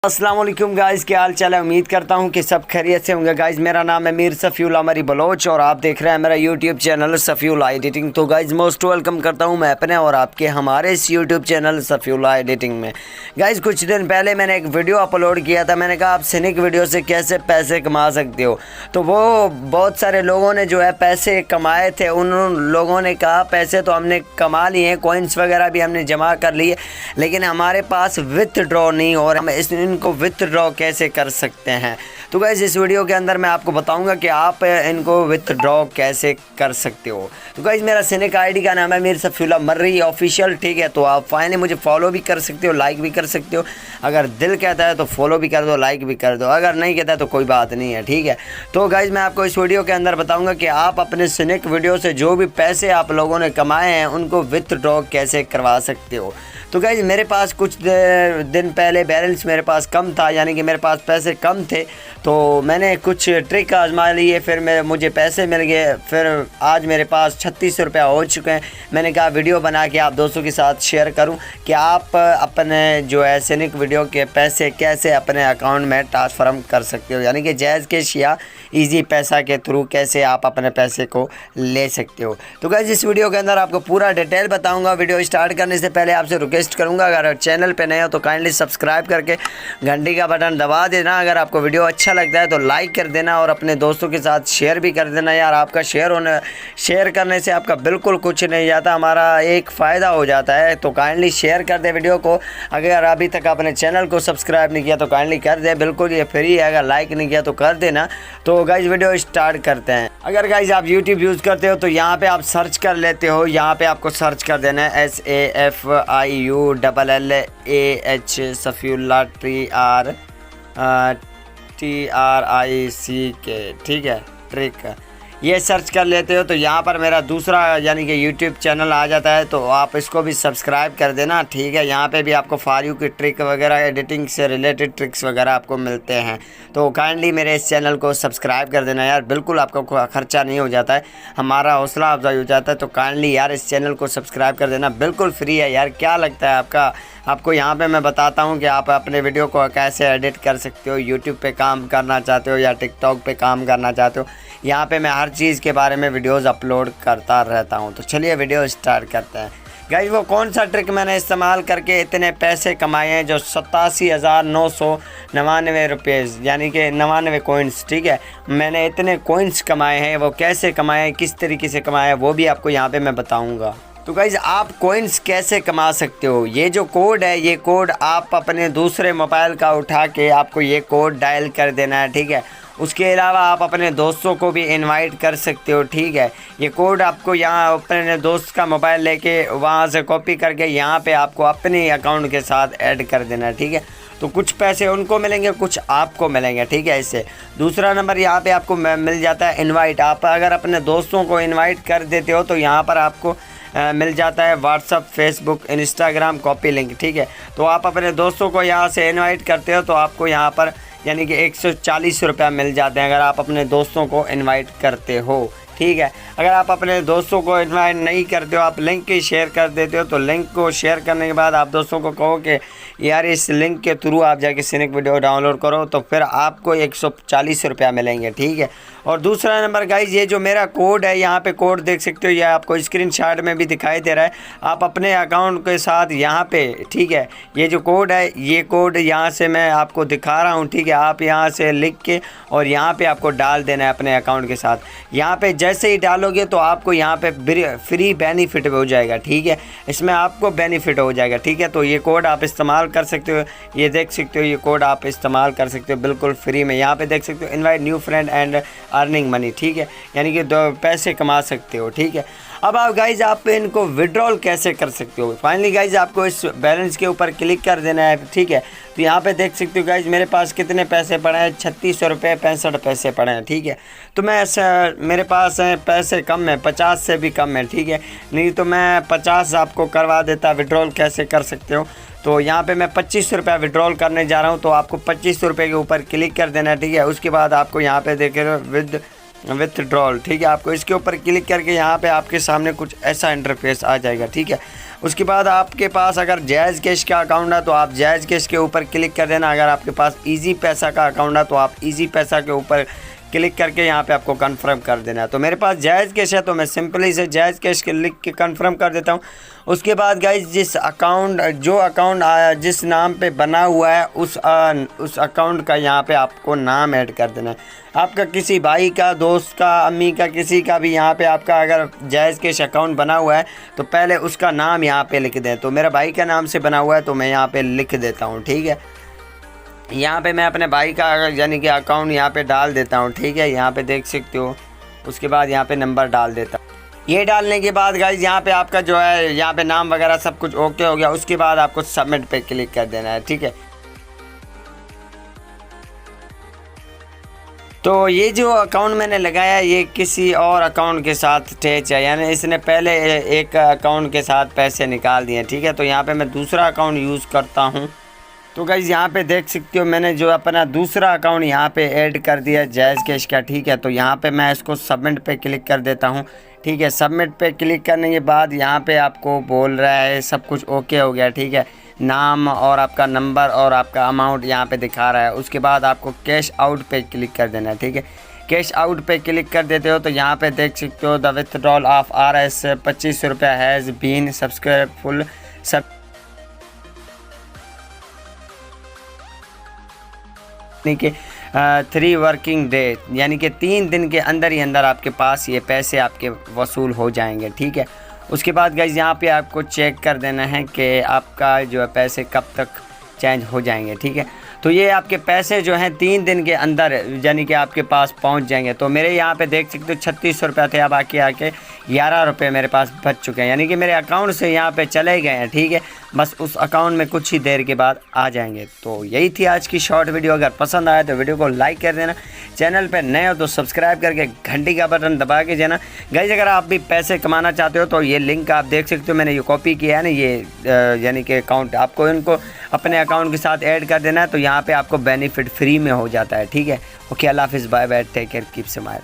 अस्सलाम वालेकुम गाइज़, क्या हाल चाल है। उम्मीद करता हूँ कि सब खैरियत से होंगे। गाइज़ मेरा नाम है मीर सफ़ीउल अमरी बलोच और आप देख रहे हैं मेरा यूट्यूब चैनल सफ़ीउल एडिटिंग। तो गाइज़ मोस्ट वेलकम करता हूँ मैं अपने और आपके हमारे इस यूट्यूब चैनल सफ़ीउल एडिटिंग में। गाइज़ कुछ दिन पहले मैंने एक वीडियो अपलोड किया था। मैंने कहा आप सिनिक वीडियो से कैसे पैसे कमा सकते हो। तो वो बहुत सारे लोगों ने जो है पैसे कमाए थे। उन लोगों ने कहा पैसे तो हमने कमा लिए हैं, कॉइन्स वगैरह भी हमने जमा कर लिए, लेकिन हमारे पास विथड्रॉ नहीं और हम इनको विथड्रॉ कैसे कर सकते हैं। तो गाइस इस वीडियो के अंदर मैं आपको बताऊंगा कि आप इनको विथड्रॉ कैसे कर सकते हो। तो गाइस मेरा सिनिक आईडी का नाम है मीर सफ़ीउल अमरी ऑफिशियल, ठीक है। तो आप फाइनली मुझे फॉलो भी कर सकते हो, लाइक भी कर सकते हो। अगर दिल कहता है तो फॉलो भी कर दो, लाइक भी कर दो। अगर नहीं कहता है तो कोई बात नहीं है, ठीक है। तो गाइस मैं आपको इस वीडियो के अंदर बताऊँगा कि आप अपने सिनिक वीडियो से जो भी पैसे आप लोगों ने कमाए हैं उनको विथड्रॉ कैसे करवा सकते हो। तो गाइस मेरे पास कुछ दिन पहले बैलेंस मेरे पास कम था, यानी कि मेरे पास पैसे कम थे। तो मैंने कुछ ट्रिक आजमा लिए, फिर मुझे पैसे मिल गए। फिर आज मेरे पास 36 रुपया हो चुके हैं। मैंने कहा वीडियो बना के आप दोस्तों के साथ शेयर करूं कि आप अपने जो है सिनिक वीडियो के पैसे कैसे अपने अकाउंट में ट्रांसफर कर सकते हो, यानी कि जैज़ कैश या ईजी पैसा के थ्रू कैसे आप अपने पैसे को ले सकते हो। तो गाइस इस वीडियो के अंदर आपको पूरा डिटेल बताऊँगा। वीडियो स्टार्ट करने से पहले आपसे रिक्वेस्ट करूँगा, अगर चैनल पर नए हो तो काइंडली सब्सक्राइब करके घंटी का बटन दबा देना। अगर आपको वीडियो अच्छा लगता है तो लाइक कर देना और अपने दोस्तों के साथ शेयर भी कर देना। यार आपका शेयर करने से आपका बिल्कुल कुछ नहीं जाता, हमारा एक फ़ायदा हो जाता है। तो काइंडली शेयर कर दे वीडियो को। अगर अभी तक अपने चैनल को सब्सक्राइब नहीं किया तो काइंडली कर दे, बिल्कुल ये फ्री है। अगर लाइक नहीं किया तो कर देना। तो गाइज वीडियो स्टार्ट करते हैं। अगर गाइज आप यूट्यूब यूज़ करते हो तो यहाँ पर आप सर्च कर लेते हो। यहाँ पर आपको सर्च कर देना है SAFIULLAH सफ़ीउल्लाह TRIC, ठीक है, ट्रिक। ये सर्च कर लेते हो तो यहाँ पर मेरा दूसरा यानी कि यूट्यूब चैनल आ जाता है, तो आप इसको भी सब्सक्राइब कर देना, ठीक है। यहाँ पे भी आपको फॉर यू की ट्रिक वगैरह, एडिटिंग से रिलेटेड ट्रिक्स वगैरह आपको मिलते हैं। तो काइंडली मेरे इस चैनल को सब्सक्राइब कर देना यार, बिल्कुल आपका खर्चा नहीं हो जाता है, हमारा हौसला अफजाई हो जाता है। तो काइंडली यार इस चैनल को सब्सक्राइब कर देना, बिल्कुल फ्री है यार। क्या लगता है आपको यहाँ पे मैं बताता हूँ कि आप अपने वीडियो को कैसे एडिट कर सकते हो। यूट्यूब पे काम करना चाहते हो या टिकटॉक पे काम करना चाहते हो, यहाँ पे मैं हर चीज़ के बारे में वीडियोस अपलोड करता रहता हूँ। तो चलिए वीडियो स्टार्ट करते हैं। गाइस वो कौन सा ट्रिक मैंने इस्तेमाल करके इतने पैसे कमाए हैं, जो 87,999 रुपये यानी कि 99 कॉइन्स, ठीक है। मैंने इतने कॉइन्स कमाए हैं, वो कैसे कमाए हैं, किस तरीके से कमाए हैं, वो भी आपको यहाँ पे मैं बताऊँगा। तो गाइज़ आप कॉइन्स कैसे कमा सकते हो। ये जो कोड है, ये कोड आप अपने दूसरे मोबाइल का उठा के आपको ये कोड डायल कर देना है, ठीक है। उसके अलावा आप अपने दोस्तों को भी इनवाइट कर सकते हो, ठीक है। ये कोड आपको यहाँ अपने दोस्त का मोबाइल लेके वहाँ से कॉपी करके यहाँ पे आपको अपने अकाउंट के साथ ऐड कर देना है, ठीक है। तो कुछ पैसे उनको मिलेंगे, कुछ आपको मिलेंगे, ठीक है। इससे दूसरा नंबर यहाँ पे आपको मिल जाता है इनवाइट। आप अगर अपने दोस्तों को इनवाइट कर देते हो तो यहाँ पर आपको मिल जाता है WhatsApp, Facebook, Instagram copy link, ठीक है। तो आप अपने दोस्तों को यहाँ से इनवाइट करते हो तो आपको यहाँ पर यानी कि 140 रुपया मिल जाते हैं अगर आप अपने दोस्तों को इनवाइट करते हो, ठीक है। अगर आप अपने दोस्तों को इनवाइट नहीं करते हो, आप लिंक ही शेयर कर देते हो, तो लिंक को शेयर करने के बाद आप दोस्तों को कहो कि यार इस लिंक के थ्रू आप जाके सिनिक वीडियो डाउनलोड करो, तो फिर आपको 140 रुपया मिलेंगे, ठीक है। और दूसरा नंबर गाइज, ये जो मेरा कोड है, यहाँ पे कोड देख सकते हो, ये आपको स्क्रीनशॉट में भी दिखाई दे रहा है। आप अपने अकाउंट के साथ यहाँ पे, ठीक है, ये जो कोड है, ये कोड यहाँ से मैं आपको दिखा रहा हूँ, ठीक है। आप यहाँ से लिख के और यहाँ पे आपको डाल देना है अपने अकाउंट के साथ। यहाँ पे जैसे ही डालोगे तो आपको यहाँ पे फ्री बेनिफिट हो जाएगा, ठीक है। इसमें आपको बेनिफिट हो जाएगा, ठीक है। तो ये कोड आप इस्तेमाल कर सकते हो, ये देख सकते हो, ये कोड आप इस्तेमाल कर सकते हो बिल्कुल फ्री में। यहाँ पे देख सकते हो invite new friend and earning money, ठीक है, यानी कि 2 पैसे कमा सकते हो, ठीक है। अब आप गाइज आप इनको विड्रॉल कैसे कर सकते हो। फाइनली गाइज आपको इस बैलेंस के ऊपर क्लिक कर देना है, ठीक है। तो यहाँ पे देख सकते हो गाइज मेरे पास कितने पैसे पड़े हैं, 36 रुपये 65 पैसे पड़े हैं, ठीक है। तो मेरे पास पैसे कम है, 50 से भी कम है, ठीक है। नहीं तो मैं 50 आपको करवा देता। विड्रॉल कैसे कर सकते हो, तो यहाँ पे मैं 25 रुपया विड्रॉल करने जा रहा हूँ। तो आपको 25 रुपये के ऊपर क्लिक कर देना है, ठीक है। उसके बाद आपको यहाँ पे देख रहे हो विथड्रॉल, ठीक है। आपको इसके ऊपर क्लिक करके यहाँ पे आपके सामने कुछ ऐसा इंटरफेस आ जाएगा, ठीक है। उसके बाद आपके पास अगर जायज़ कैश का अकाउंट है तो आप जायज़ कैश के ऊपर क्लिक कर देना। अगर आपके पास इजी पैसा का अकाउंट है तो आप इजी पैसा के ऊपर क्लिक करके यहाँ पे आपको कंफर्म कर देना है। तो मेरे पास जायज़ कैश है तो मैं सिंपली से जायज़ कैश के लिख के कंफर्म कर देता हूँ। उसके बाद गाइस जो अकाउंट जिस नाम पे बना हुआ है उस अकाउंट का यहाँ पे आपको नाम ऐड कर देना है। आपका किसी भाई का, दोस्त का, अम्मी का, किसी का भी यहाँ पे आपका अगर जायज़ कैश अकाउंट बना हुआ है तो पहले उसका नाम यहाँ पे लिख दें। तो मेरा भाई का नाम से बना हुआ है तो मैं यहाँ पे लिख देता हूँ, ठीक है। यहाँ पे मैं अपने भाई का यानी कि अकाउंट यहाँ पे डाल देता हूँ, ठीक है। यहाँ पे देख सकते हो। उसके बाद यहाँ पे नंबर डाल देता हूँ। ये डालने के बाद गाइज यहाँ पे आपका जो है यहाँ पे नाम वगैरह सब कुछ ओके हो गया। उसके बाद आपको सबमिट पे क्लिक कर देना है, ठीक है। तो ये जो अकाउंट मैंने लगाया ये किसी और अकाउंट के साथ अटैच है, यानी इसने पहले एक अकाउंट के साथ पैसे निकाल दिए, ठीक है। तो यहाँ पे मैं दूसरा अकाउंट यूज़ करता हूँ। तो गाइज़ यहाँ पे देख सकते हो मैंने जो अपना दूसरा अकाउंट यहाँ पे ऐड कर दिया जायज़ कैश का, ठीक है। तो यहाँ पे मैं इसको सबमिट पे क्लिक कर देता हूँ, ठीक है। सबमिट पे क्लिक करने के बाद यहाँ पे आपको बोल रहा है सब कुछ ओके हो गया, ठीक है। नाम और आपका नंबर और आपका अमाउंट यहाँ पे दिखा रहा है। उसके बाद आपको कैश आउट पे क्लिक कर देना है, ठीक है। कैश आउट पे क्लिक कर देते हो तो यहाँ पे देख सकते हो द विथड्रॉल ऑफ RS 25 रुपया हैज़ बीन सक्सेसफुल सब यानी कि 3 वर्किंग डे यानी कि 3 दिन के अंदर ही अंदर आपके पास ये पैसे आपके वसूल हो जाएंगे, ठीक है। उसके बाद गाइस यहाँ पे आपको चेक कर देना है कि आपका जो है पैसे कब तक चेंज हो जाएंगे, ठीक है। तो ये आपके पैसे जो हैं 3 दिन के अंदर यानी कि आपके पास पहुंच जाएंगे। तो मेरे यहाँ पे देख सकते हो 36 रुपये थे, अब आके 11 रुपये मेरे पास बच चुके हैं, यानी कि मेरे अकाउंट से यहाँ पे चले गए हैं, ठीक है। बस उस अकाउंट में कुछ ही देर के बाद आ जाएंगे। तो यही थी आज की शॉर्ट वीडियो। अगर पसंद आया तो वीडियो को लाइक कर देना, चैनल पर नए हो तो सब्सक्राइब करके घंटी का बटन दबा के जाना। गाइस अगर आप भी पैसे कमाना चाहते हो तो ये लिंक आप देख सकते हो, मैंने ये कॉपी किया है ना, ये यानी कि अकाउंट आपको इनको अपने अकाउंट के साथ ऐड कर देना है। तो यहाँ पे आपको बेनिफिट फ्री में हो जाता है, ठीक है। ओके, अल्लाह हाफिज़, bye bye, take care, keep smile.